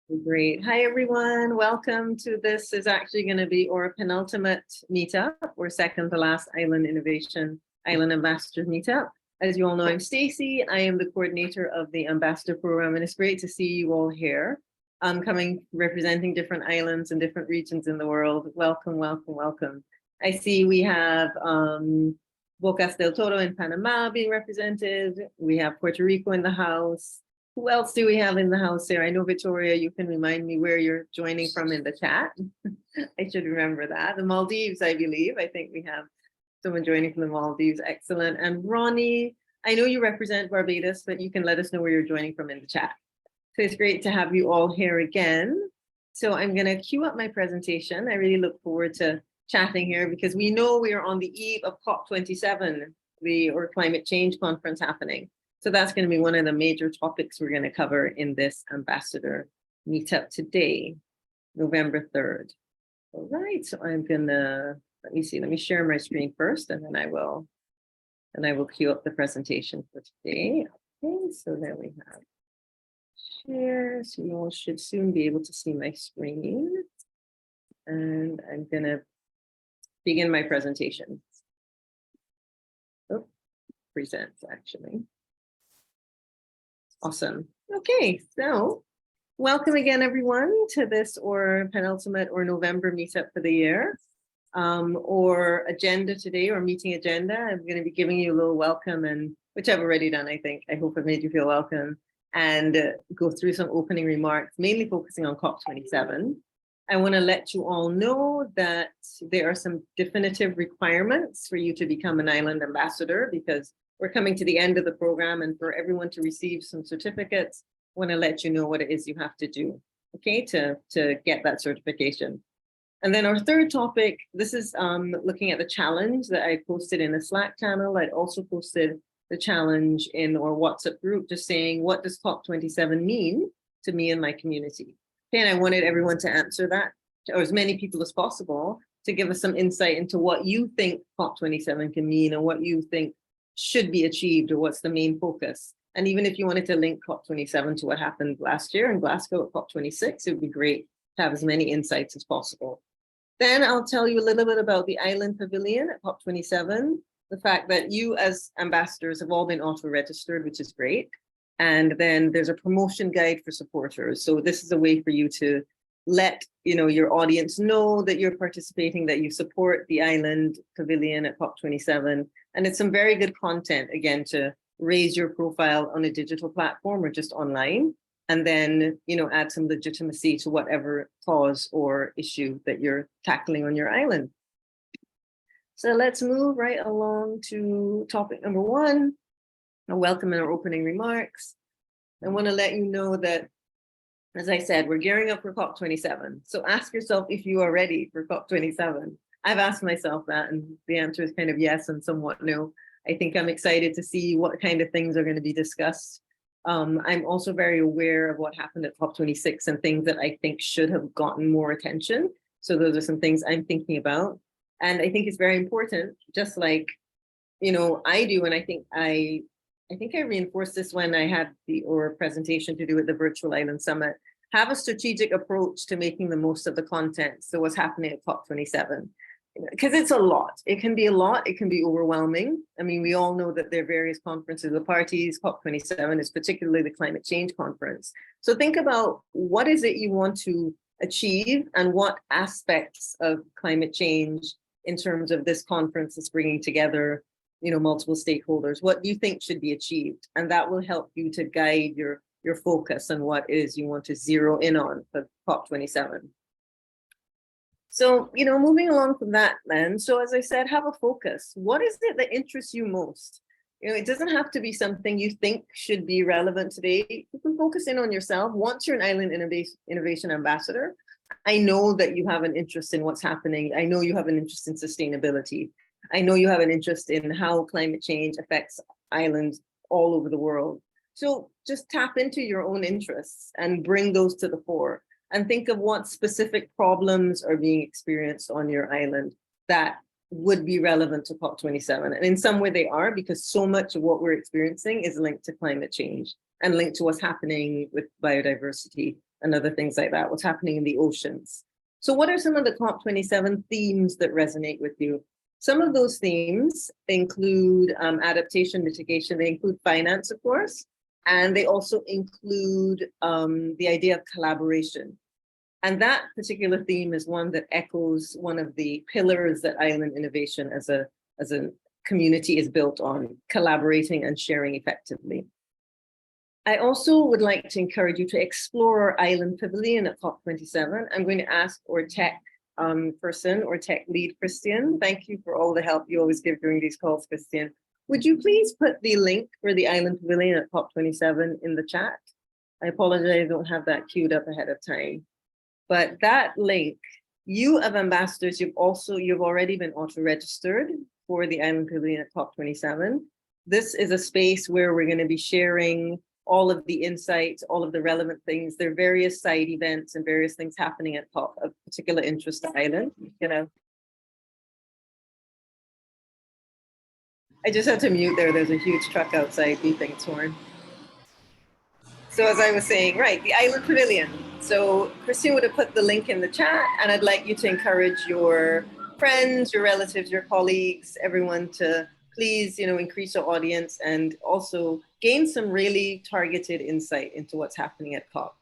Great. Hi, everyone. Welcome to this is actually going to be our penultimate meetup or second to last Island Ambassadors meetup. As you all know, I'm Stacy. I am the coordinator of the Ambassador Program, and it's great to see you all here. Coming representing different islands and different regions in the world. Welcome, welcome, welcome. I see we have Bocas del Toro in Panama being represented. We have Puerto Rico in the house. Who else do we have in the house here? I know, Victoria, you can remind me where you're joining from in the chat. I should remember that. The Maldives, I believe. I think we have someone joining from the Maldives. Excellent. And Ronnie, I know you represent Barbados, but you can let us know where you're joining from in the chat. So it's great to have you all here again. So I'm going to queue up my presentation. I really look forward to chatting here because we know we are on the eve of COP27, or climate change conference happening. So that's going to be one of the major topics we're going to cover in this ambassador meetup today, November 3rd. All right, so I'm gonna, let me share my screen first, and then I will queue up the presentation for today. Okay, so there we have share. So you all should soon be able to see my screen. And I'm gonna begin my presentation. Oh, presents actually. Awesome. Okay, so welcome again, everyone, to this or penultimate or November meetup for the year. Or agenda today, or meeting agenda. I'm going to be giving you a little welcome, and which I've already done, I think. I hope I've made you feel welcome, and go through some opening remarks, mainly focusing on COP27. I want to let you all know that there are some definitive requirements for you to become an island ambassador, because we're coming to the end of the program, and for everyone to receive some certificates, I want to let you know what it is you have to do, okay, to get that certification. And then our third topic, this is looking at the challenge that I posted in the Slack channel. I'd also posted the challenge in our WhatsApp group, just saying, what does COP27 mean to me and my community? Okay, and I wanted everyone to answer that, or as many people as possible, to give us some insight into what you think COP27 can mean, and what you think should be achieved, or what's the main focus. And even if you wanted to link COP27 to what happened last year in Glasgow at COP26, it would be great to have as many insights as possible. Then I'll tell you a little bit about the Island Pavilion at COP27, the fact that you as ambassadors have all been auto-registered, which is great. And then there's a promotion guide for supporters. So this is a way for you to let your audience know that you're participating, that you support the Island Pavilion at COP27. And it's some very good content, again, to raise your profile on a digital platform or just online, and then add some legitimacy to whatever cause or issue that you're tackling on your island. So let's move right along to topic number one, a welcome and our opening remarks. I want to let you know that, as I said, we're gearing up for COP27. So ask yourself if you are ready for COP27. I've asked myself that, and the answer is kind of yes and somewhat no. I think I'm excited to see what kind of things are going to be discussed. I'm also very aware of what happened at COP26 and things that I think should have gotten more attention. So those are some things I'm thinking about. And I think it's very important, just like, I do, and I think I reinforced this when I had our presentation to do at the Virtual Island Summit. Have a strategic approach to making the most of the content. So what's happening at COP27? Because it's a lot. It can be a lot. It can be overwhelming. I mean, we all know that there are various conferences or parties. COP27 is particularly the climate change conference. So think about what is it you want to achieve, and what aspects of climate change in terms of this conference is bringing together multiple stakeholders. What do you think should be achieved? And that will help you to guide your focus on what it is you want to zero in on for COP27. So, moving along from that then, so as I said, have a focus. What is it that interests you most? It doesn't have to be something you think should be relevant today. You can focus in on yourself. Once you're an Island Innovation Ambassador, I know that you have an interest in what's happening. I know you have an interest in sustainability. I know you have an interest in how climate change affects islands all over the world. So just tap into your own interests and bring those to the fore, and think of what specific problems are being experienced on your island that would be relevant to COP27. And in some way they are, because so much of what we're experiencing is linked to climate change and linked to what's happening with biodiversity and other things like that, what's happening in the oceans. So what are some of the COP27 themes that resonate with you? Some of those themes include adaptation, mitigation, they include finance, of course, and they also include the idea of collaboration. And that particular theme is one that echoes one of the pillars that island innovation as a community is built on, collaborating and sharing effectively. I also would like to encourage you to explore our island pavilion at COP27. I'm going to ask our tech person or tech lead, Christian. Thank you for all the help you always give during these calls, Christian. Would you please put the link for the island pavilion at COP27 in the chat? I apologize, I don't have that queued up ahead of time. But that link, you of ambassadors, you've already been auto-registered for the island pavilion at COP27. This is a space where we're going to be sharing all of the insights, all of the relevant things. There are various side events and various things happening at COP of particular interest to Ireland. I just had to mute there. There's a huge truck outside beeping its horn. So as I was saying, right, the island pavilion. So Christine would have put the link in the chat, and I'd like you to encourage your friends, your relatives, your colleagues, everyone to please, increase your audience and also gain some really targeted insight into what's happening at COP.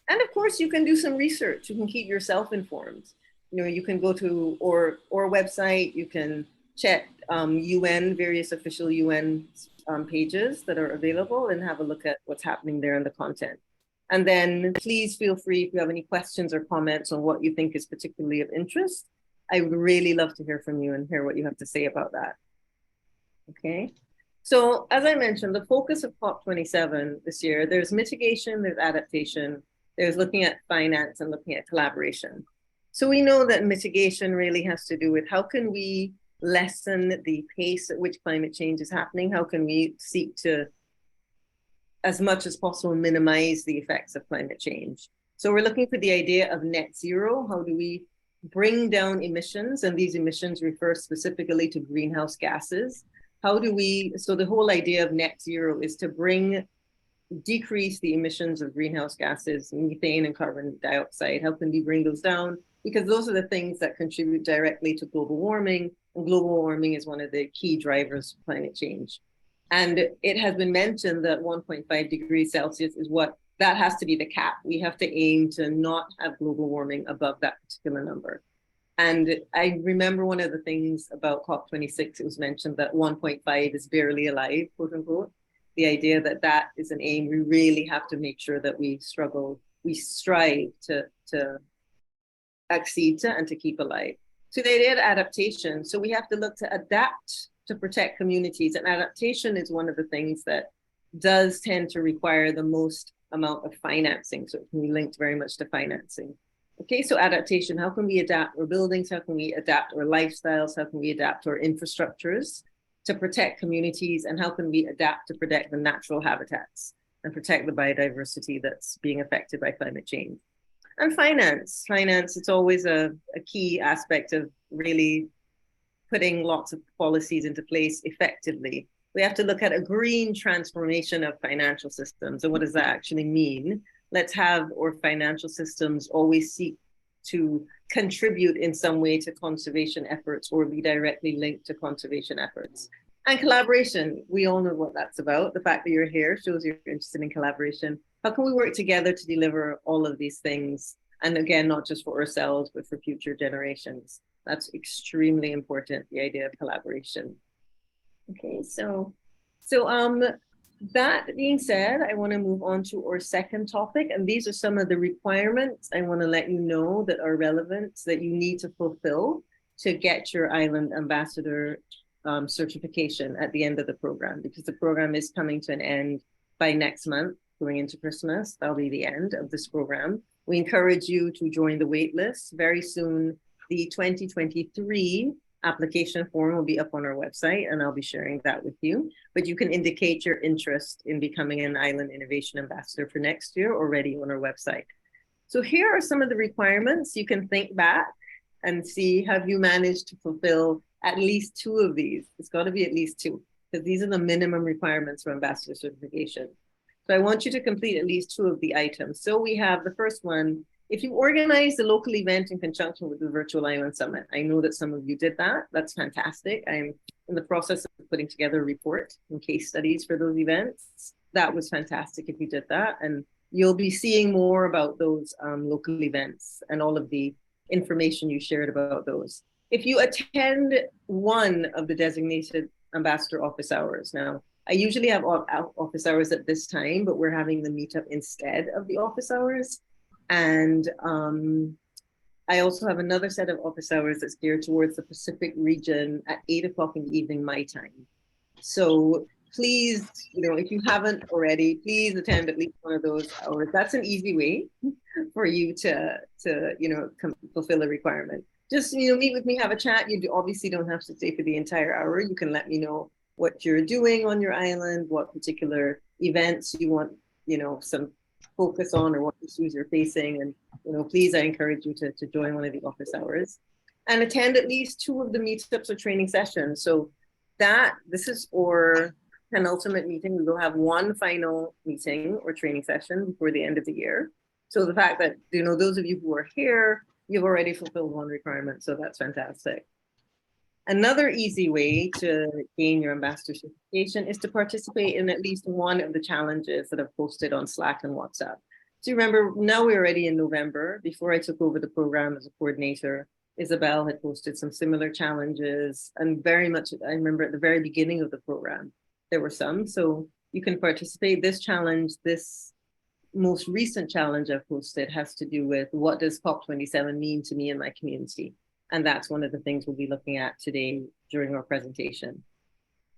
And of course, you can do some research. You can keep yourself informed. You can go to our website. You can check various official UN pages that are available and have a look at what's happening there in the content. And then please feel free if you have any questions or comments on what you think is particularly of interest. I would really love to hear from you and hear what you have to say about that. Okay. So as I mentioned, the focus of COP27 this year, there's mitigation, there's adaptation, there's looking at finance and looking at collaboration. So we know that mitigation really has to do with how can we lessen the pace at which climate change is happening? How can we seek to, as much as possible, minimize the effects of climate change? So we're looking for the idea of net zero. How do we bring down emissions? And these emissions refer specifically to greenhouse gases. So the whole idea of net zero is to decrease the emissions of greenhouse gases, methane and carbon dioxide. How can we bring those down? Because those are the things that contribute directly to global warming. And global warming is one of the key drivers of climate change. And it has been mentioned that 1.5 degrees Celsius that has to be the cap. We have to aim to not have global warming above that particular number. And I remember one of the things about COP26, it was mentioned that 1.5 is barely alive, quote unquote. The idea that that is an aim, we really have to make sure that we strive to exceed and to keep alive. So the idea of adaptation, so we have to look to adapt to protect communities. And adaptation is one of the things that does tend to require the most amount of financing. So it can be linked very much to financing. Okay, so adaptation, how can we adapt our buildings? How can we adapt our lifestyles? How can we adapt our infrastructures to protect communities? And how can we adapt to protect the natural habitats and protect the biodiversity that's being affected by climate change? And finance, it's always a key aspect of really putting lots of policies into place effectively. We have to look at a green transformation of financial systems. And what does that actually mean? Let's have our financial systems always seek to contribute in some way to conservation efforts or be directly linked to conservation efforts. And collaboration, we all know what that's about. The fact that you're here shows you're interested in collaboration. How can we work together to deliver all of these things? And again, not just for ourselves, but for future generations. That's extremely important, the idea of collaboration. Okay, so that being said, I want to move on to our second topic, and these are some of the requirements I want to let you know that are relevant, that you need to fulfill to get your island ambassador certification at the end of the program, because the program is coming to an end by next month, going into Christmas. That'll be the end of this program. We encourage you to join the wait list. Very soon, the 2023 application form will be up on our website, and I'll be sharing that with you. But you can indicate your interest in becoming an Island Innovation Ambassador for next year already on our website. So here are some of the requirements. You can think back and see, have you managed to fulfill at least 2 of these? It's got to be at least 2, because these are the minimum requirements for ambassador certification. So I want you to complete at least 2 of the items. So we have the first one. If you organize the local event in conjunction with the Virtual Island Summit, I know that some of you did that. That's fantastic. I'm in the process of putting together a report and case studies for those events. That was fantastic if you did that. And you'll be seeing more about those local events and all of the information you shared about those. If you attend one of the designated ambassador office hours, now I usually have office hours at this time, but we're having the meetup instead of the office hours. And I also have another set of office hours that's geared towards the Pacific region at 8 o'clock in the evening, my time. So please, if you haven't already, please attend at least one of those hours. That's an easy way for you to fulfill a requirement. Just, meet with me, have a chat. You obviously don't have to stay for the entire hour. You can let me know what you're doing on your island, what particular events you want, some focus on, or what issues you're facing. And, please, I encourage you to join one of the office hours and attend at least 2 of the meetups or training sessions. So this is our penultimate meeting. We will have one final meeting or training session before the end of the year. So the fact that, those of you who are here, you've already fulfilled one requirement. So that's fantastic. Another easy way to gain your ambassador certification is to participate in at least one of the challenges that I've posted on Slack and WhatsApp. So remember, now we're already in November. Before I took over the program as a coordinator, Isabel had posted some similar challenges, and very much, I remember at the very beginning of the program, there were some. So you can participate. This challenge, this most recent challenge I've posted has to do with what does COP27 mean to me and my community? And that's one of the things we'll be looking at today during our presentation.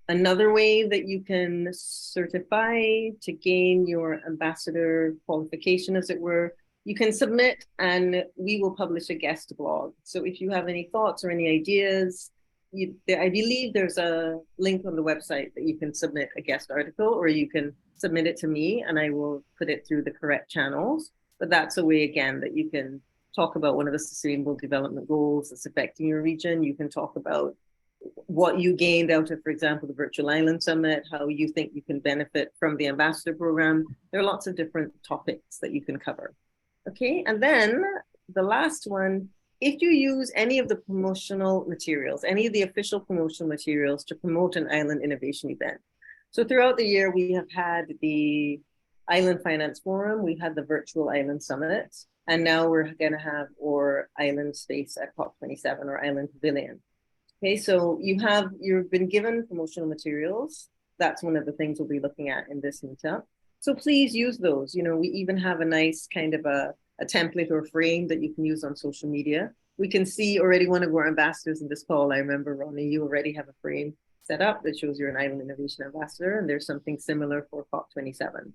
Another way that you can certify to gain your ambassador qualification, as it were, you can submit and we will publish a guest blog. So if you have any thoughts or any ideas, I believe there's a link on the website that you can submit a guest article, or you can submit it to me and I will put it through the correct channels. But that's a way, again, that you can talk about one of the sustainable development goals that's affecting your region. You can talk about what you gained out of, for example, the Virtual Island Summit, how you think you can benefit from the ambassador program. There are lots of different topics that you can cover. Okay, and then the last one, if you use any of the promotional materials, any of the official promotional materials to promote an island innovation event. So throughout the year, we have had the Island Finance Forum, we've had the Virtual Island Summit, and now we're going to have our island space at COP27, or Island Pavilion. Okay, so you've been given promotional materials. That's one of the things we'll be looking at in this meetup. So please use those. We even have a nice kind of a template or frame that you can use on social media. We can see already one of our ambassadors in this call. I remember, Ronnie, you already have a frame set up that shows you're an Island Innovation Ambassador, and there's something similar for COP27.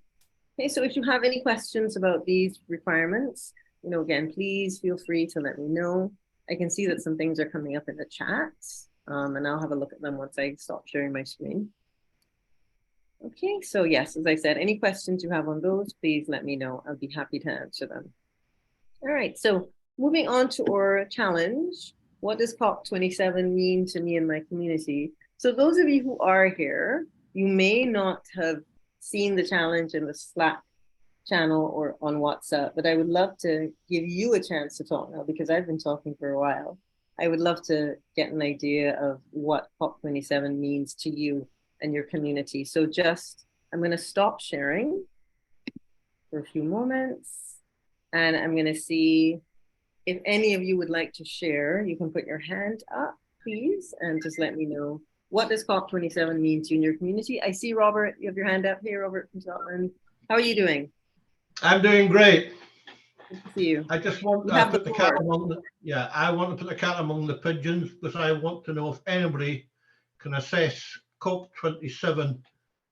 Okay, so if you have any questions about these requirements, again, please feel free to let me know. I can see that some things are coming up in the chat, and I'll have a look at them once I stop sharing my screen. Okay, so yes, as I said, any questions you have on those, please let me know. I'll be happy to answer them. All right, so moving on to our challenge. What does COP27 mean to me and my community? So those of you who are here, you may not have seen the challenge in the Slack channel or on WhatsApp, but I would love to give you a chance to talk now, because I've been talking for a while. I would love to get an idea of what COP27 means to you and your community. So I'm going to stop sharing for a few moments, and I'm going to see if any of you would like to share. You can put your hand up, please, and just let me know, what does COP27 mean to you and your community? I see Robert, you have your hand up. Hey, Robert from Scotland. How are you doing? I'm doing great. Good to see you. I just want to put the cat among the, I want to put the cat among the pigeons, because I want to know if anybody can assess COP27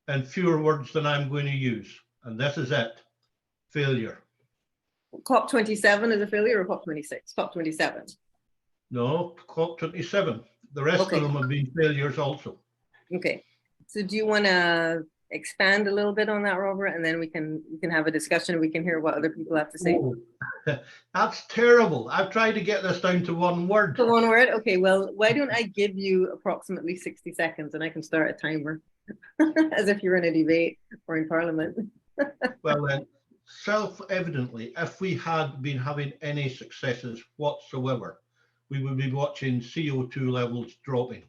in fewer words than I'm going to use. And this is it: failure. COP27 is a failure, or COP26? COP27. No, COP27. The rest of them have been failures also. Okay. So do you want to expand a little bit on that, Robert, and then we can have a discussion and we can hear what other people have to say? Oh, that's terrible. I've tried to get this down to one word. To one word? Okay, well, why don't I give you approximately 60 seconds and I can start a timer as if you're in a debate or in Parliament. Well then, self-evidently, if we had been having any successes whatsoever, we would be watching CO2 levels dropping.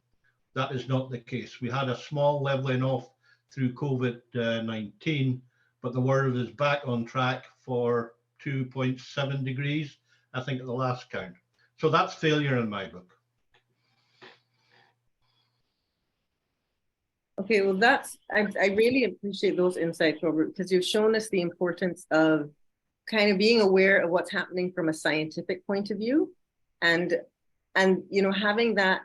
That is not the case. We had a small leveling off through COVID-19, but the world is back on track for 2.7 degrees, I think, at the last count. So that's failure in my book. Okay, well, I really appreciate those insights, Robert, because you've shown us the importance of kind of being aware of what's happening from a scientific point of view, and having that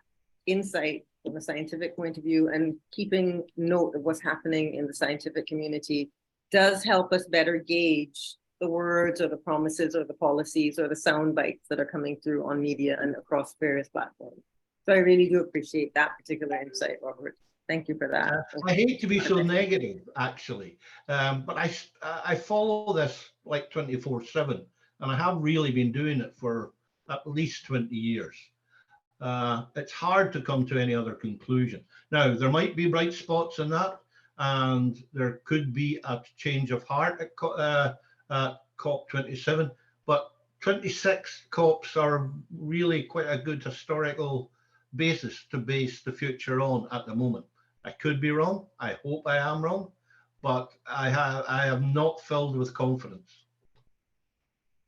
insight from a scientific point of view and keeping note of what's happening in the scientific community does help us better gauge the words or the promises or the policies or the sound bites that are coming through on media and across various platforms. So I really do appreciate that particular insight, Robert. Thank you for that. I hate to be so negative, actually, but I follow this like 24/7, and I have really been doing it for at least 20 years. It's hard to come to any other conclusion. Now, there might be bright spots in that, and there could be a change of heart at COP27, but 26 COPs are really quite a good historical basis to base the future on at the moment. I could be wrong. I hope I am wrong, but I am not filled with confidence.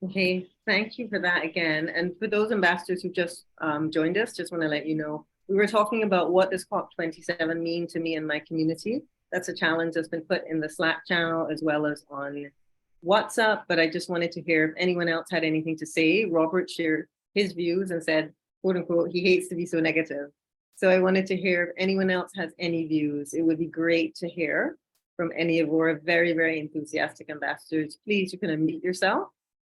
Okay, thank you for that again. And for those ambassadors who just joined us, just want to let you know, we were talking about what does COP27 mean to me and my community. That's a challenge that's been put in the Slack channel as well as on WhatsApp, but I just wanted to hear if anyone else had anything to say. Robert shared his views and said, quote unquote, he hates to be so negative. So I wanted to hear if anyone else has any views. It would be great to hear from any of our very, very enthusiastic ambassadors. Please, you can unmute yourself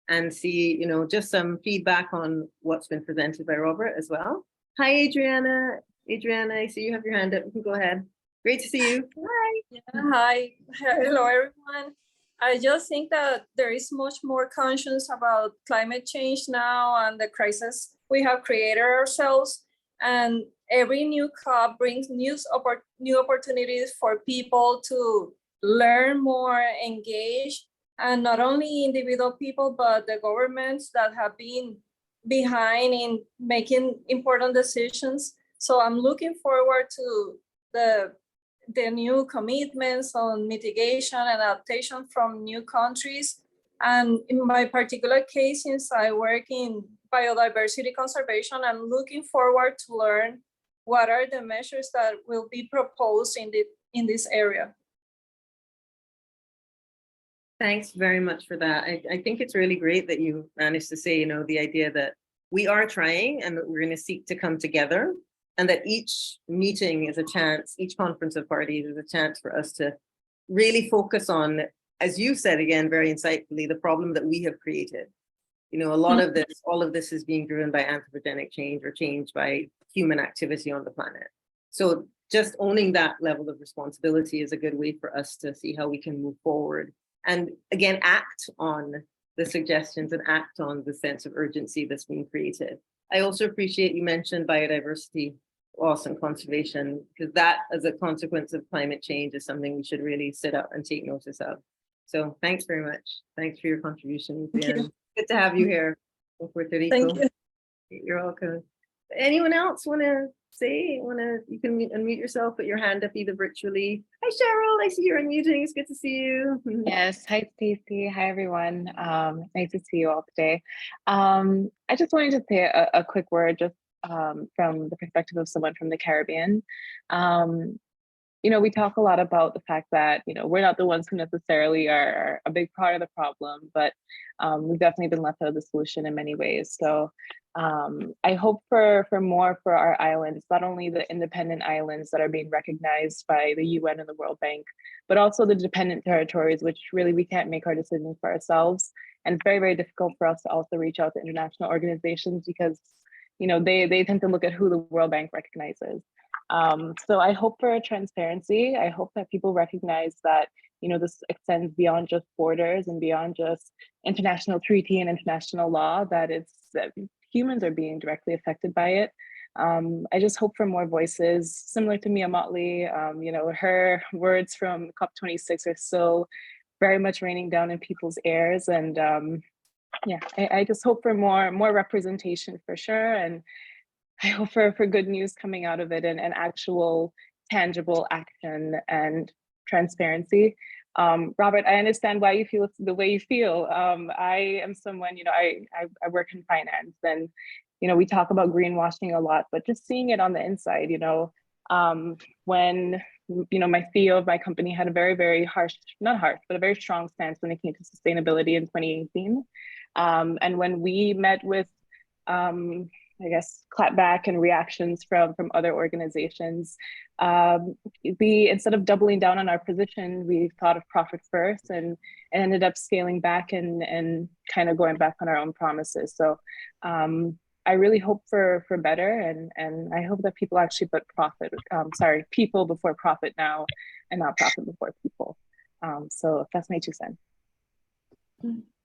and see, just some feedback on what's been presented by Robert as well. Hi, Adriana. Adriana, I see you have your hand up. You can go ahead. Great to see you. Hi. Yeah, hi. Hello, everyone. I just think that there is much more conscience about climate change now and the crisis we have created ourselves. And every new COP brings new opportunities for people to learn more, engage, and not only individual people, but the governments that have been behind in making important decisions. So I'm looking forward to the new commitments on mitigation and adaptation from new countries. And in my particular case, since I work in biodiversity conservation, I'm looking forward to learn what are the measures that will be proposed in this area. Thanks very much for that. I think it's really great that you managed to say, the idea that we are trying and that we're going to seek to come together, and that each meeting is a chance, each conference of parties is a chance for us to really focus on, as you said again, very insightfully, the problem that we have created. A lot of this, all of this is being driven by anthropogenic change or change by human activity on the planet. So just owning that level of responsibility is a good way for us to see how we can move forward. And again, act on the suggestions and act on the sense of urgency that's being created. I also appreciate you mentioned biodiversity loss and conservation, because that, as a consequence of climate change, is something we should really sit up and take notice of. So thanks very much. Thanks for your contribution. Good to have you here in Puerto Rico. Thank you. You're welcome. Anyone else want to say? You can unmute yourself, put your hand up either virtually. Hi, Cheryl. I see you're unmuting. It's good to see you. Yes. Hi, Stacey. Hi, everyone. Nice to see you all today. I just wanted to say a quick word just from the perspective of someone from the Caribbean. We talk a lot about the fact that, we're not the ones who necessarily are a big part of the problem, but we've definitely been left out of the solution in many ways. So I hope for more for our islands, not only the independent islands that are being recognized by the UN and the World Bank, but also the dependent territories, which really we can't make our decisions for ourselves. And it's very, very difficult for us to also reach out to international organizations because, they tend to look at who the World Bank recognizes. So I hope for transparency. I hope that people recognize that, this extends beyond just borders and beyond just international treaty and international law, that humans are being directly affected by it. I just hope for more voices similar to Mia Motley. Her words from COP26 are still very much raining down in people's ears. And yeah, I just hope for more representation for sure. And I hope for good news coming out of it, and actual tangible action and transparency. Robert, I understand why you feel the way you feel. I am someone, I work in finance, and, we talk about greenwashing a lot, but just seeing it on the inside, when, my CEO of my company had a very, very harsh, not harsh, but a very strong stance when it came to sustainability in 2018. And when we met with, I guess, clapback and reactions from other organizations, we, instead of doubling down on our position, we thought of profit first, and ended up scaling back and kind of going back on our own promises. So I really hope for better, and I hope that people actually put people before profit now, and not profit before people. So that's my 2 cents.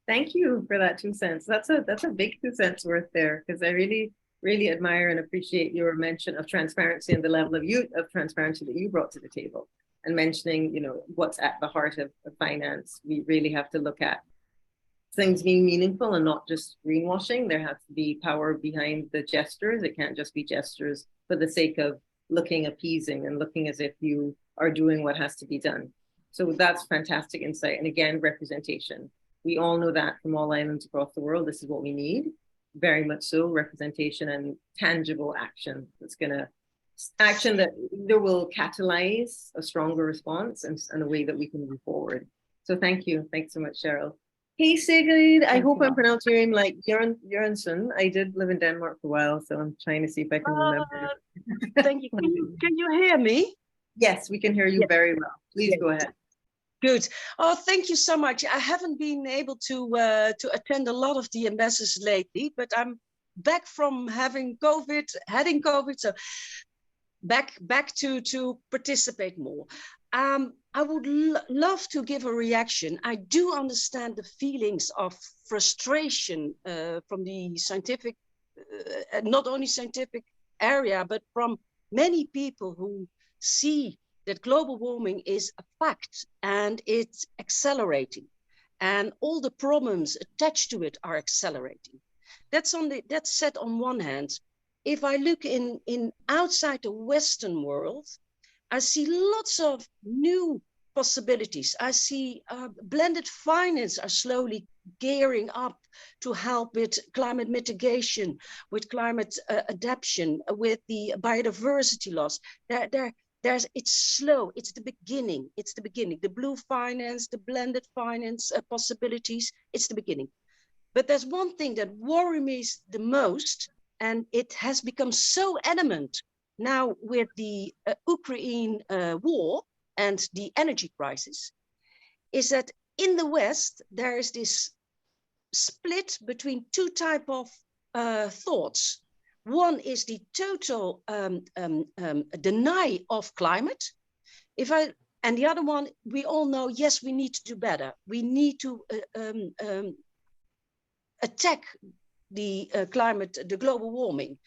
Thank you for that 2 cents. That's a big 2 cents worth there, because I really admire and appreciate your mention of transparency and the level of transparency that you brought to the table, and mentioning, what's at the heart of finance. We really have to look at things being meaningful and not just greenwashing. There has to be power behind the gestures. It can't just be gestures for the sake of looking appeasing and looking as if you are doing what has to be done. So that's fantastic insight. And again, representation. We all know that from all islands across the world, this is what we need. Very much so, representation and tangible action action that either will catalyze a stronger response and a way that we can move forward. So thank you. Thanks so much, Cheryl. Hey, Sigrid, I hope I'm pronouncing your name like Jørgensen. I did live in Denmark for a while, so I'm trying to see if I can remember. Thank you. Can you hear me? Yes, we can hear you very well. Please go ahead. Good. Oh, thank you so much. I haven't been able to attend a lot of the ambassadors lately, but I'm back from having COVID, so back to participate more. I would love to give a reaction. I do understand the feelings of frustration from the scientific, not only scientific area, but from many people who see that global warming is a fact and it's accelerating, and all the problems attached to it are accelerating. That's set on one hand. If I look in outside the Western world, I see lots of new possibilities. I see blended finance are slowly gearing up to help with climate mitigation, with climate adaptation, with the biodiversity loss. It's slow. It's the beginning. It's the beginning. The blue finance, the blended finance possibilities. It's the beginning. But there's one thing that worries me the most, and it has become so adamant now with the Ukraine war and the energy crisis, is that in the West there is this split between two types of thoughts. One is the total deny of climate. And the other one, we all know, yes, we need to do better. We need to attack the climate, the global warming.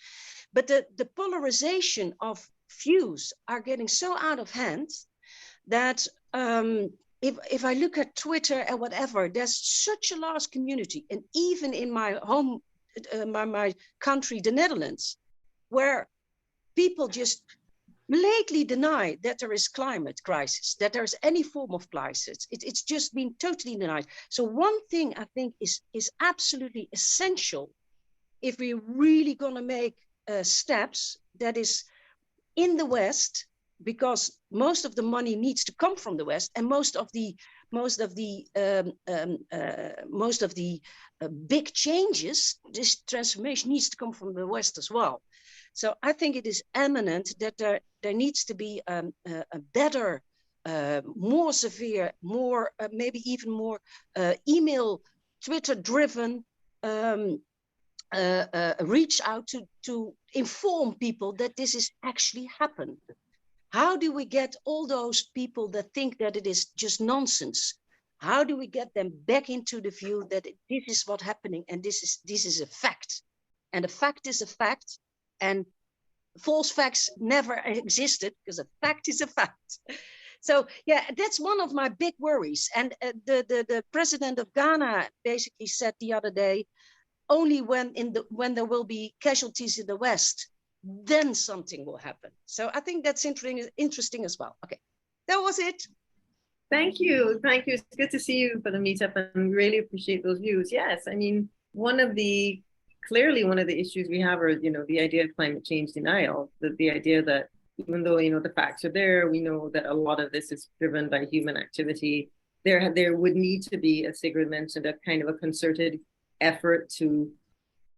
But the polarization of views are getting so out of hand that if I look at Twitter and whatever, there's such a large community, and even in my home, my country, the Netherlands, where people just blatantly deny that there is climate crisis, that there's any form of crisis. It's just been totally denied. So one thing I think is absolutely essential if we're really going to make steps, that is in the West, because most of the money needs to come from the West, and most of the big changes, this transformation needs to come from the West as well. So I think it is eminent that there needs to be a better, more severe, more maybe even more email, Twitter-driven reach out to inform people that this is actually happened. How do we get all those people that think that it is just nonsense? How do we get them back into the view that this is what's happening and this is a fact? And a fact is a fact, and false facts never existed because a fact is a fact. So yeah, that's one of my big worries. And the president of Ghana basically said the other day, only when there will be casualties in the West, then something will happen. So I think that's interesting as well. Okay, that was it. Thank you. Thank you. It's good to see you for the meetup and really appreciate those views. Yes, I mean, clearly one of the issues we have are, the idea of climate change denial, the idea that even though, the facts are there, we know that a lot of this is driven by human activity. There would need to be, as Sigrid mentioned, a kind of a concerted effort to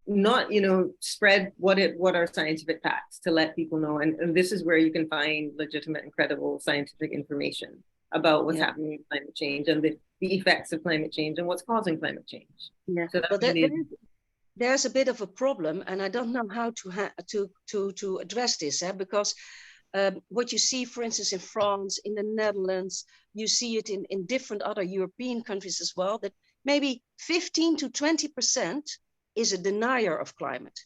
not, spread what are scientific facts, to let people know. And this is where you can find legitimate and credible scientific information about what's happening with climate change and the effects of climate change and what's causing climate change. Yeah. So But there's a bit of a problem, and I don't know how to address this, because what you see, for instance, in France, in the Netherlands, you see it in different other European countries as well, that maybe 15 to 20% is a denier of climate,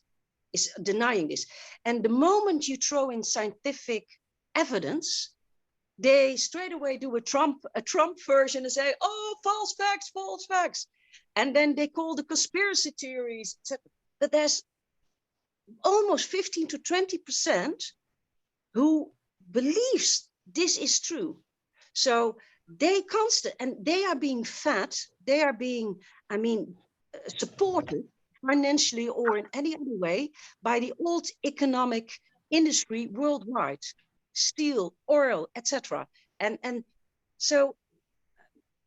is denying this. And the moment you throw in scientific evidence, they straight away do a Trump version and say, oh, false facts. And then they call the conspiracy theories, etc. But there's almost 15 to 20% who believes this is true. So they are being fed, they are being, supported financially or in any other way by the old economic industry worldwide, steel, oil, etc. And so,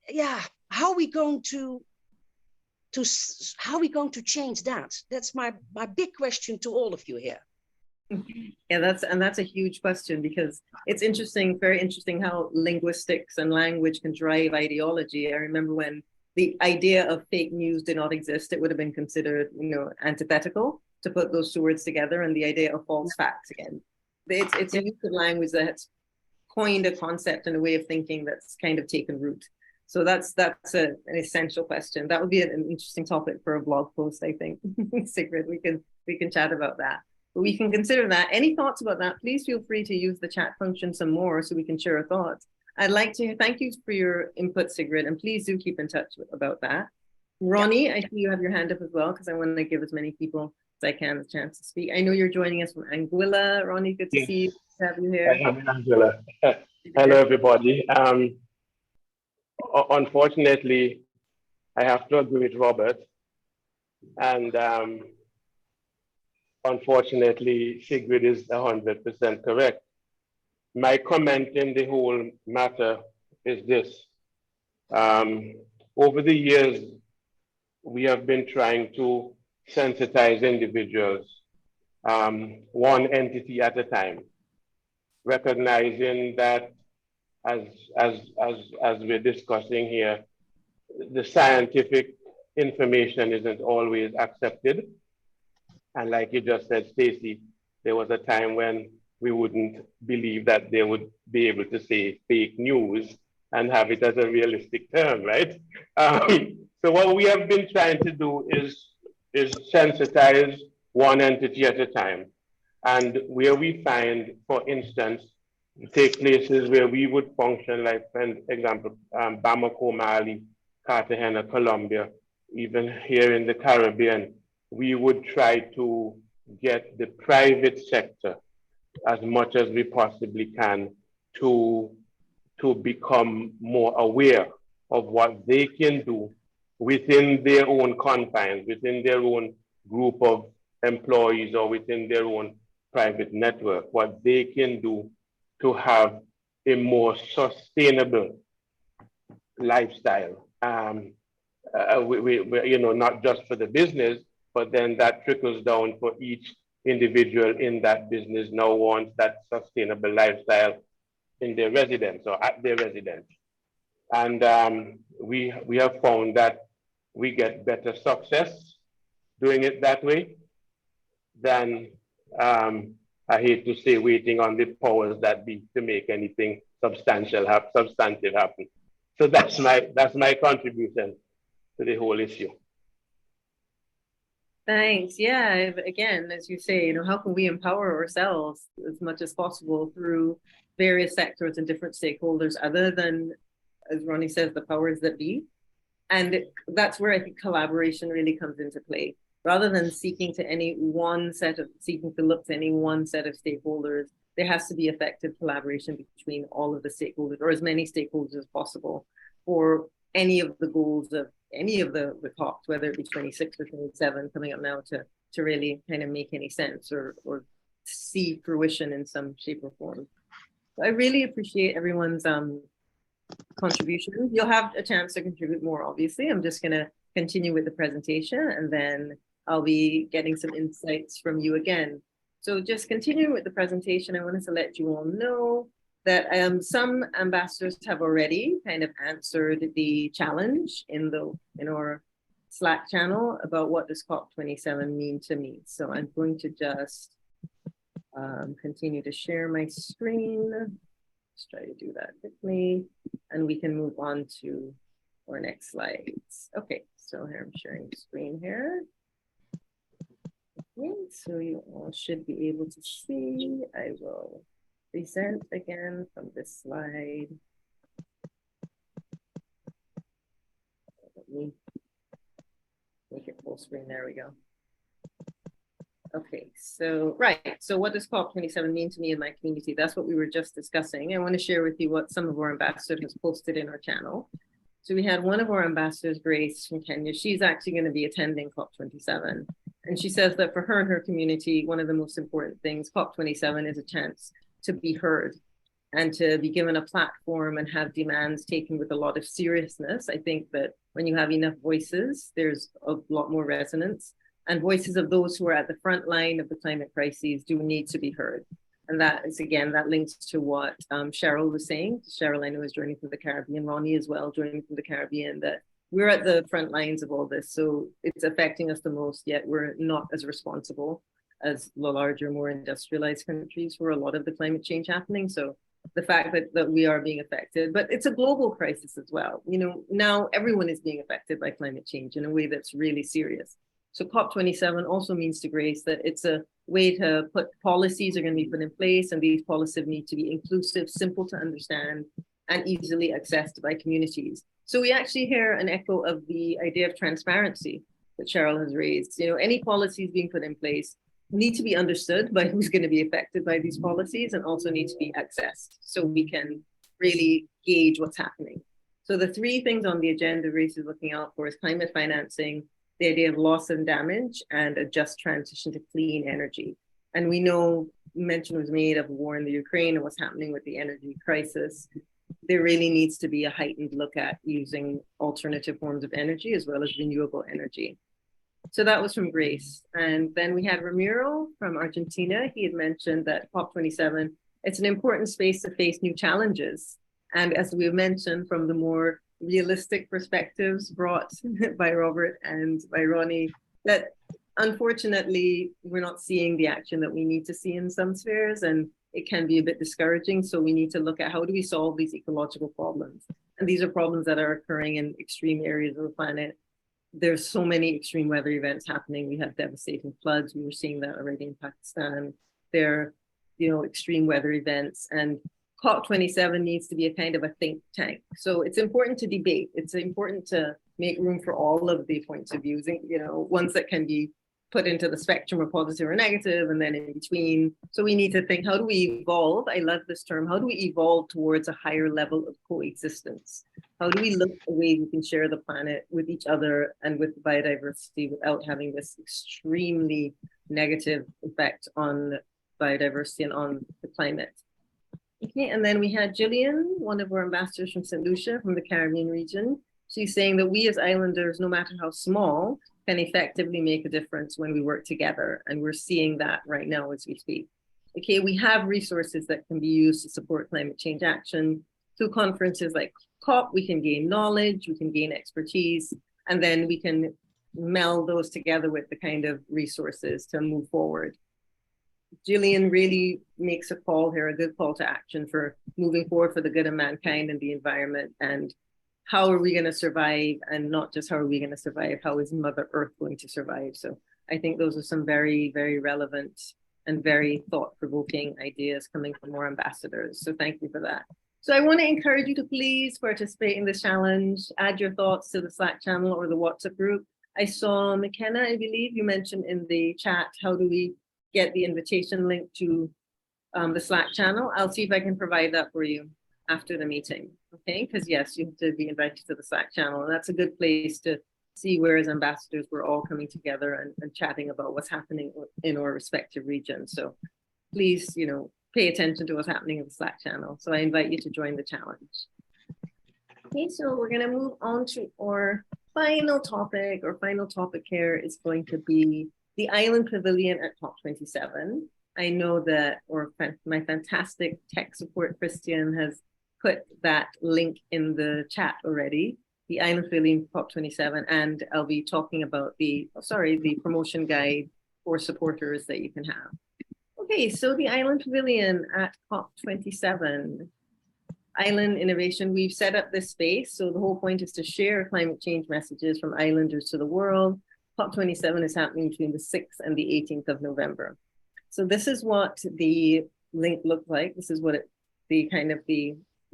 yeah, how are we going to change that? That's my big question to all of you here. Yeah, that's a huge question, because it's interesting, very interesting how linguistics and language can drive ideology. I remember when the idea of fake news did not exist, it would have been considered, antithetical to put those two words together, and the idea of false facts again. It's a use of language that's coined a concept and a way of thinking that's kind of taken root. So that's an essential question. That would be an interesting topic for a blog post, I think. Sigrid, we can chat about that. But we can consider that. Any thoughts about that? Please feel free to use the chat function some more so we can share our thoughts. I'd like to thank you for your input, Sigrid, and please do keep in touch about that. Ronnie, I see you have your hand up as well, because I want to give as many people as I can a chance to speak. I know you're joining us from Anguilla. Ronnie, good to see you. To have you here. I am in Anguilla. Hello, everybody. Unfortunately, I have to agree with Robert, and unfortunately, Sigrid is 100% correct. My comment in the whole matter is this. Over the years, we have been trying to sensitize individuals, one entity at a time, recognizing that as we're discussing here, the scientific information isn't always accepted. And like you just said, Stacey, there was a time when we wouldn't believe that they would be able to say fake news and have it as a realistic term, right? So what we have been trying to do is sensitize one entity at a time. And where we find, for instance, take places where we would function, like, for example, Bamako, Mali, Cartagena, Colombia, even here in the Caribbean, we would try to get the private sector as much as we possibly can to become more aware of what they can do within their own confines, within their own group of employees or within their own private network, what they can do to have a more sustainable lifestyle. We not just for the business, but then that trickles down for each individual in that business now wants that sustainable lifestyle in their residence or at their residence. And we have found that we get better success doing it that way than, I hate to say, waiting on the powers that be to make anything substantive happen. So that's my contribution to the whole issue. Thanks. Yeah. Again, as you say, how can we empower ourselves as much as possible through various sectors and different stakeholders other than, as Ronnie says, the powers that be. And that's where I think collaboration really comes into play. Rather than seeking to look to any one set of stakeholders, there has to be effective collaboration between all of the stakeholders, or as many stakeholders as possible, for any of the goals of any of the COPs, whether it be 26 or 27 coming up now, to really kind of make any sense or see fruition in some shape or form. So I really appreciate everyone's contributions. You'll have a chance to contribute more, obviously. I'm just going to continue with the presentation, and then I'll be getting some insights from you again. So just continuing with the presentation, I wanted to let you all know that some ambassadors have already kind of answered the challenge in our Slack channel about what does COP27 mean to me. So I'm going to just continue to share my screen. Let's try to do that quickly, and we can move on to our next slides. Okay, so here I'm sharing the screen here. Okay, so you all should be able to see. I will present again from this slide. Let me make it full screen. There we go. Okay, so right. So what does COP27 mean to me and my community? That's what we were just discussing. I want to share with you what some of our ambassadors has posted in our channel. So we had one of our ambassadors, Grace from Kenya. She's actually going to be attending COP27. And she says that for her and her community, one of the most important things, COP27 is a chance to be heard and to be given a platform and have demands taken with a lot of seriousness. I think that when you have enough voices, there's a lot more resonance, and voices of those who are at the front line of the climate crises do need to be heard. And that is, again, that links to what Cheryl was saying. Cheryl, I know, is joining from the Caribbean, Ronnie as well, joining from the Caribbean, that we're at the front lines of all this. So it's affecting us the most, yet we're not as responsible as the larger, more industrialized countries for a lot of the climate change happening. So the fact that we are being affected, but it's a global crisis as well. You know, now everyone is being affected by climate change in a way that's really serious. So COP27 also means to Grace that it's a way to put policies are going to be put in place, and these policies need to be inclusive, simple to understand, and easily accessed by communities. So we actually hear an echo of the idea of transparency that Cheryl has raised. You know, any policies being put in place need to be understood by who's going to be affected by these policies, and also need to be accessed so we can really gauge what's happening. So the three things on the agenda Grace is looking out for is climate financing, the idea of loss and damage, and a just transition to clean energy. And we know mention was made of war in the Ukraine and what's happening with the energy crisis. There really needs to be a heightened look at using alternative forms of energy as well as renewable energy. So that was from Grace. And then we had Ramiro from Argentina. He had mentioned that COP27, it's an important space to face new challenges. And as we mentioned, from the more realistic perspectives brought by Robert and by Ronnie, that unfortunately, we're not seeing the action that we need to see in some spheres, and it can be a bit discouraging. So we need to look at how do we solve these ecological problems? And these are problems that are occurring in extreme areas of the planet. There's so many extreme weather events happening. We have devastating floods. We were seeing that already in Pakistan. There are, you know, extreme weather events, and COP27 needs to be a kind of a think tank. So it's important to debate. It's important to make room for all of the points of views, you know, ones that can be put into the spectrum of positive or negative, and then in between. So we need to think, how do we evolve? I love this term. How do we evolve towards a higher level of coexistence? How do we look at the way we can share the planet with each other and with biodiversity without having this extremely negative effect on biodiversity and on the climate? Okay, and then we had Gillian, one of our ambassadors from St. Lucia, from the Caribbean region. She's saying that we as islanders, no matter how small, can effectively make a difference when we work together. And we're seeing that right now as we speak. Okay, we have resources that can be used to support climate change action. Through conferences like COP, we can gain knowledge, we can gain expertise, and then we can meld those together with the kind of resources to move forward. Gillian really makes a call here, a good call to action for moving forward for the good of mankind and the environment. And how are we going to survive? And not just how are we going to survive, how is Mother Earth going to survive? So I think those are some very, very relevant and very thought-provoking ideas coming from our ambassadors. So thank you for that. So I want to encourage you to please participate in this challenge, add your thoughts to the Slack channel or the WhatsApp group. I saw McKenna, I believe you mentioned in the chat, how do we get the invitation link to the Slack channel? I'll see if I can provide that for you after the meeting, okay? Because yes, you have to be invited to the Slack channel, and that's a good place to see where as ambassadors we're all coming together and chatting about what's happening in our respective regions. So please, you know, pay attention to what's happening in the Slack channel. So I invite you to join the challenge. Okay, so we're gonna move on to our final topic. Our final topic here is going to be the Island Pavilion at COP27. I know that, or my fantastic tech support, Christian, has put that link in the chat already, the Island Pavilion COP27, and I'll be talking about the promotion guide for supporters that you can have. Okay, so the Island Pavilion at COP27. Island innovation, we've set up this space. So the whole point is to share climate change messages from islanders to the world. COP27 is happening between the 6th and the 18th of November. So this is what the link looked like. This is what the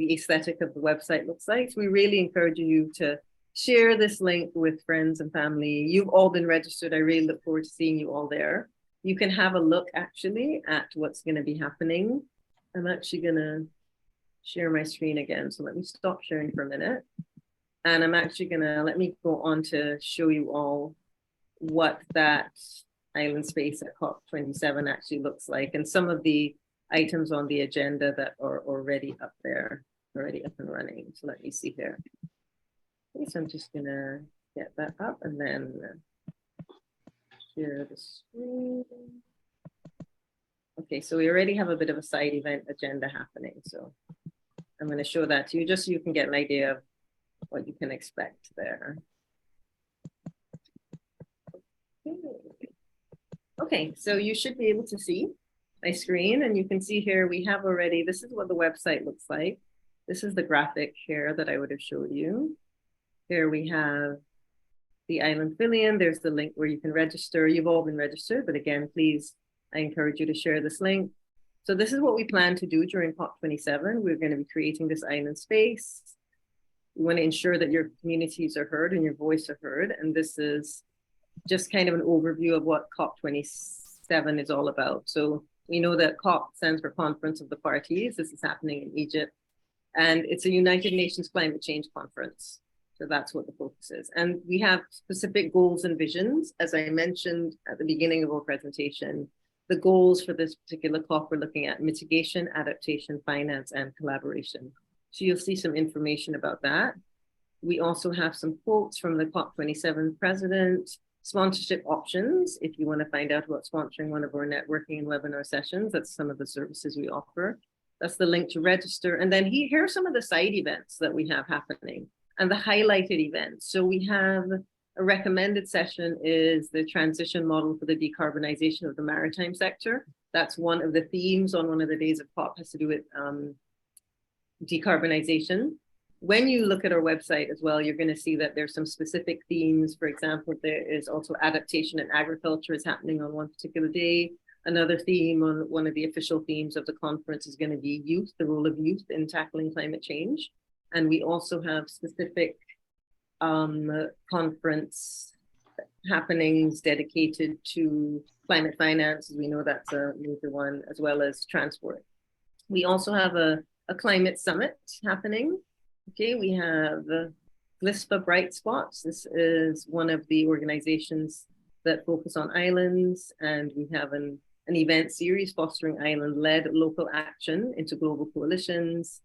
aesthetic of the website looks like. So we really encourage you to share this link with friends and family. You've all been registered. I really look forward to seeing you all there. You can have a look actually at what's going to be happening. I'm actually going to share my screen again. So let me stop sharing for a minute. And I'm actually going to, let me go on to show you all what that island space at COP27 actually looks like, and some of the items on the agenda that are already up there, already up and running. So let me see here. Okay, so I'm just gonna get that up and then share the screen. Okay, so we already have a bit of a side event agenda happening. So I'm gonna show that to you just so you can get an idea of what you can expect there. Okay, so you should be able to see my screen, and you can see here we have already, this is what the website looks like. This is the graphic here that I would have showed you. Here we have the Island Pavilion. There's the link where you can register. You've all been registered, but again, please, I encourage you to share this link. So this is what we plan to do during COP27. We're going to be creating this island space. We want to ensure that your communities are heard and your voice are heard. And this is just kind of an overview of what COP27 is all about. So we know that COP stands for Conference of the Parties. This is happening in Egypt. And it's a United Nations Climate Change Conference. So that's what the focus is. And we have specific goals and visions. As I mentioned at the beginning of our presentation, the goals for this particular COP, we're looking at mitigation, adaptation, finance, and collaboration. So you'll see some information about that. We also have some quotes from the COP27 president, sponsorship options. If you want to find out about sponsoring one of our networking and webinar sessions, that's some of the services we offer. That's the link to register. And then here are some of the side events that we have happening and the highlighted events. So we have a recommended session is the transition model for the decarbonization of the maritime sector. That's one of the themes on one of the days of COP, has to do with decarbonization. When you look at our website as well, you're going to see that there's some specific themes. For example, there is also adaptation in agriculture is happening on one particular day. Another theme on one of the official themes of the conference is going to be youth, the role of youth in tackling climate change. And we also have specific conference happenings dedicated to climate finance. We know that's a major one, as well as transport. We also have a climate summit happening. Okay, we have GLISPA Bright Spots. This is one of the organizations that focus on islands, and we have an event series fostering island-led local action into global coalitions.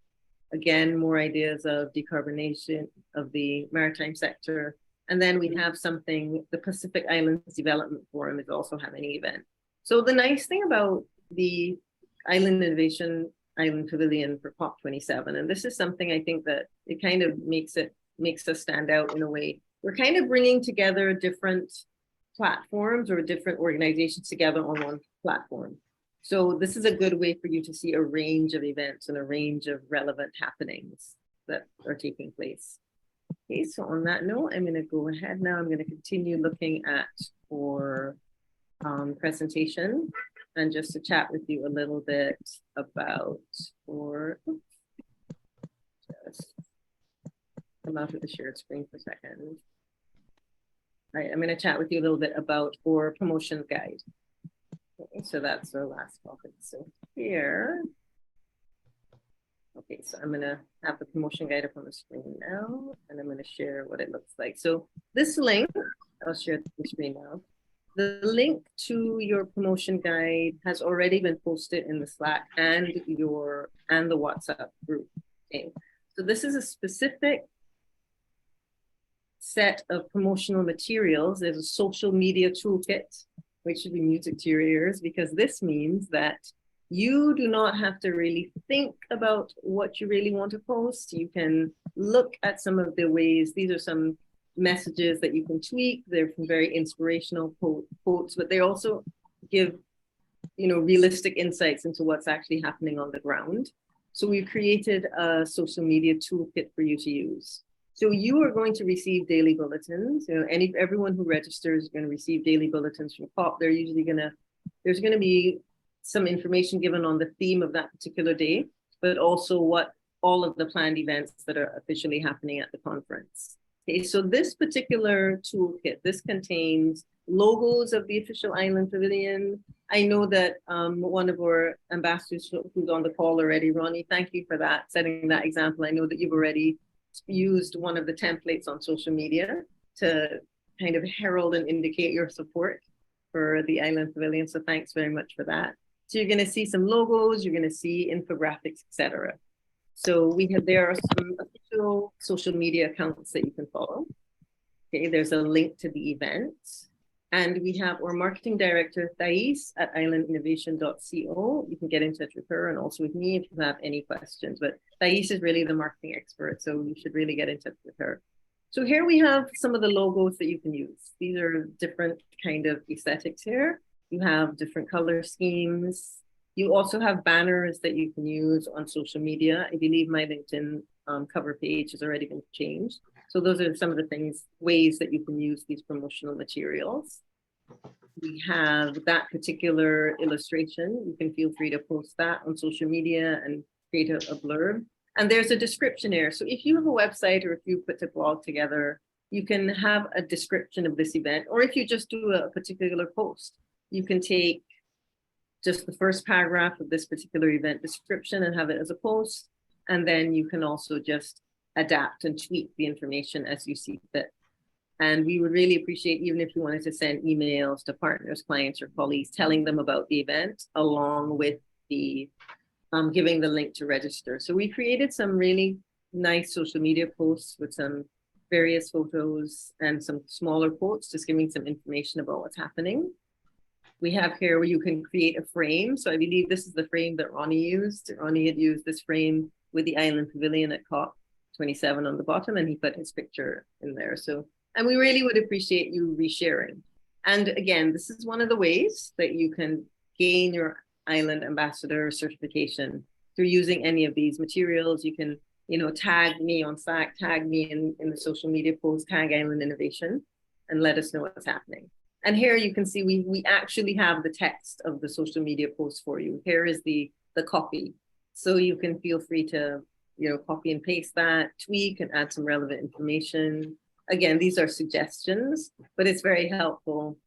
Again, more ideas of decarbonization of the maritime sector. And then we have something, the Pacific Islands Development Forum is also having an event. So the nice thing about the Island Innovation Island Pavilion for COP27, and this is something I think that it kind of makes us stand out in a way. We're kind of bringing together different platforms or different organizations together on one platform. So this is a good way for you to see a range of events and a range of relevant happenings that are taking place. Okay, so on that note, I'm going to go ahead now. I'm going to continue looking at our presentation. and just to chat with you a little bit about, or just come out of the shared screen for a second. All right, I'm going to chat with you a little bit about our promotion guide. Okay, so that's our last topic. So here, okay, so I'm going to have the promotion guide up on the screen now, and I'm going to share what it looks like. So this link, I'll share the screen now. The link to your promotion guide has already been posted in the Slack and the WhatsApp group. Okay, so this is a specific set of promotional materials. There's a social media toolkit, which should be music to your ears, because this means that you do not have to really think about what you really want to post. You can look at some of the ways, these are some messages that you can tweak. They're from very inspirational quotes, but they also give, you know, realistic insights into what's actually happening on the ground. So we've created a social media toolkit for you to use. So you are going to receive daily bulletins. You know, everyone who registers is going to receive daily bulletins from COP. They're usually there's going to be some information given on the theme of that particular day, but also what all of the planned events that are officially happening at the conference. Okay, so this particular toolkit, this contains logos of the official island pavilion. I know that one of our ambassadors who's on the call already, Ronnie, thank you for that, setting that example. I know that you've already used one of the templates on social media to kind of herald and indicate your support for the island pavilion. So thanks very much for that. So you're going to see some logos, you're going to see infographics, etc. So there are some official social media accounts that you can follow. Okay, there's a link to the event. And we have our marketing director, Thais, at islandinnovation.co. You can get in touch with her and also with me if you have any questions. But Thais is really the marketing expert, so you should really get in touch with her. So here we have some of the logos that you can use. These are different kind of aesthetics here. You have different color schemes. You also have banners that you can use on social media. I believe my LinkedIn cover page has already been changed. So those are some of the ways that you can use these promotional materials. We have that particular illustration. You can feel free to post that on social media and create a blurb. And there's a description there. So if you have a website or if you put a blog together, you can have a description of this event. Or if you just do a particular post, you can take just the first paragraph of this particular event description and have it as a post. And then you can also just adapt and tweak the information as you see fit. And we would really appreciate, even if you wanted to send emails to partners, clients, or colleagues, telling them about the event along with the giving the link to register. So we created some really nice social media posts with some various photos and some smaller quotes, just giving some information about what's happening. We have here where you can create a frame. So I believe this is the frame that Ronnie used. Ronnie had used this frame with the Island Pavilion at COP27 on the bottom, and he put his picture in there. So, and we really would appreciate you resharing. And again, this is one of the ways that you can gain your Island Ambassador certification through using any of these materials. You can, you know, tag me on Slack, tag me in the social media post, tag Island Innovation, and let us know what's happening. And here you can see we actually have the text of the social media post for you. Here is the copy. So you can feel free to, you know, copy and paste that, tweak and add some relevant information. Again, these are suggestions, but it's very helpful.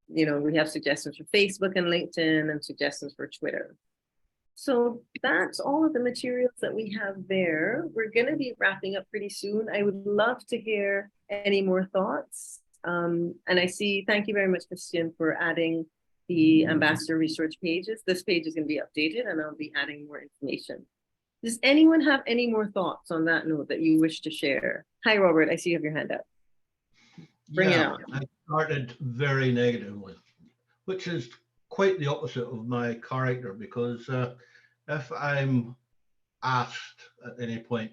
You know, we have suggestions for Facebook and LinkedIn and suggestions for Twitter. So that's all of the materials that we have there. We're going to be wrapping up pretty soon. I would love to hear any more thoughts. And I see, thank you very much, Christian, for adding the ambassador research pages. This page is going to be updated and I'll be adding more information. Does anyone have any more thoughts on that note that you wish to share? Hi, Robert, I see you have your hand up. Bring it on. I started very negatively, which is quite the opposite of my character, because if I'm asked at any point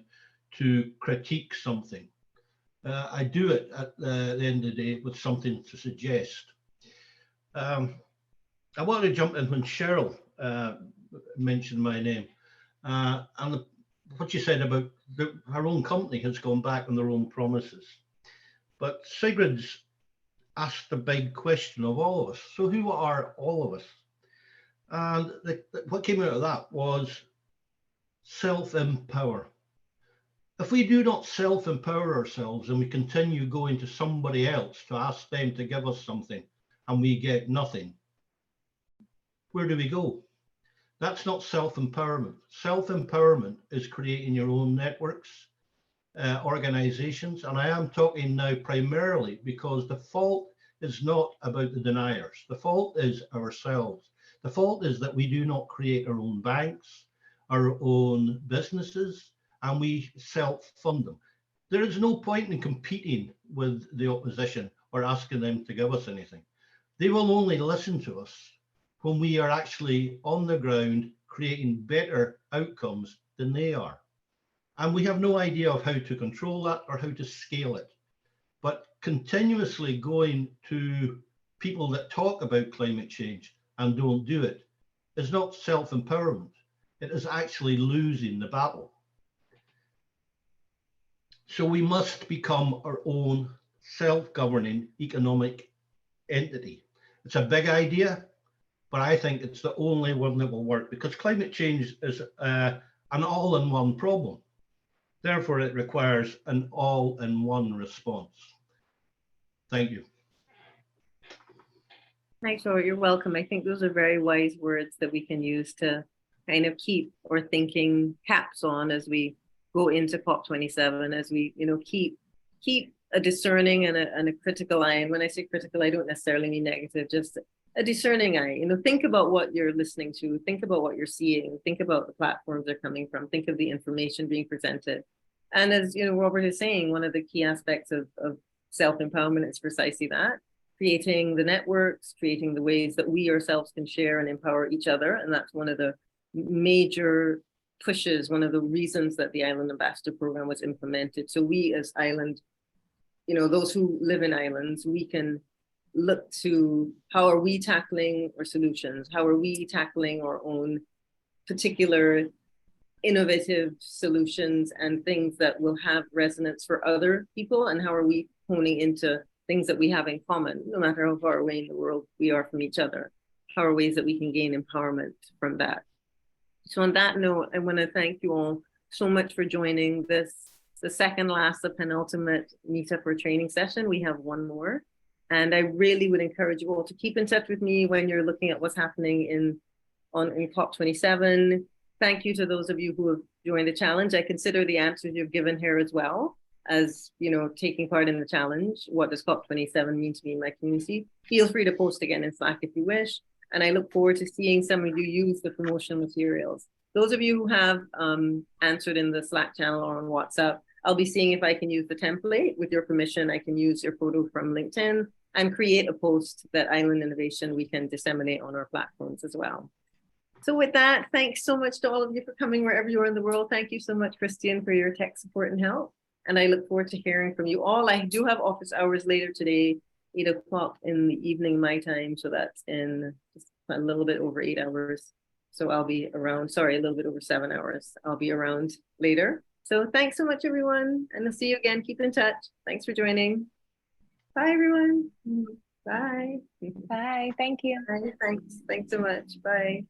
to critique something, I do it at the end of the day with something to suggest. I wanted to jump in when Cheryl mentioned my name. And what you said about her own company has gone back on their own promises. But Sigrid's asked the big question of all of us. So who are all of us? And what came out of that was self-empower. If we do not self-empower ourselves and we continue going to somebody else to ask them to give us something and we get nothing, where do we go? That's not self-empowerment. Self-empowerment is creating your own networks, organizations, and I am talking now primarily because the fault is not about the deniers. The fault is ourselves. The fault is that we do not create our own banks, our own businesses, and we self-fund them. There is no point in competing with the opposition or asking them to give us anything. They will only listen to us when we are actually on the ground creating better outcomes than they are. And we have no idea of how to control that or how to scale it. But continuously going to people that talk about climate change and don't do it is not self-empowerment. It is actually losing the battle. So we must become our own self-governing economic entity. It's a big idea, but I think it's the only one that will work because climate change is an all-in-one problem. Therefore, it requires an all-in-one response. Thank you. Thanks, Robert. You're welcome. I think those are very wise words that we can use to kind of keep our thinking caps on as we go into COP27, as we, keep a discerning and a critical eye. And when I say critical, I don't necessarily mean negative, just a discerning eye. Think about what you're listening to, think about what you're seeing, think about the platforms they're coming from, think of the information being presented. And as Robert is saying, one of the key aspects of self-empowerment is precisely that, creating the networks, creating the ways that we ourselves can share and empower each other. And that's one of the major pushes, one of the reasons that the Island Ambassador Program was implemented. So we as island, those who live in islands, we can look to how are we tackling our solutions? How are we tackling our own particular innovative solutions and things that will have resonance for other people? And how are we honing into things that we have in common, no matter how far away in the world we are from each other? How are ways that we can gain empowerment from that? So on that note, I want to thank you all so much for joining this, the second last, the penultimate meetup or training session. We have one more. And I really would encourage you all to keep in touch with me when you're looking at what's happening in COP27. Thank you to those of you who have joined the challenge. I consider the answers you've given here as well as, taking part in the challenge. What does COP27 mean to me in my community? Feel free to post again in Slack if you wish. And I look forward to seeing some of you use the promotional materials. Those of you who have answered in the Slack channel or on WhatsApp, I'll be seeing if I can use the template. With your permission, I can use your photo from LinkedIn and create a post that Island Innovation we can disseminate on our platforms as well. So with that, thanks so much to all of you for coming wherever you are in the world. Thank you so much, Christian, for your tech support and help. And I look forward to hearing from you all. I do have office hours later today, 8 o'clock in the evening, my time. So that's in just a little bit over 8 hours. So I'll be around, sorry, a little bit over 7 hours. I'll be around later. So thanks so much, everyone. And I'll see you again. Keep in touch. Thanks for joining. Bye, everyone. Bye. Bye. Thank you. Bye. Thanks so much. Bye.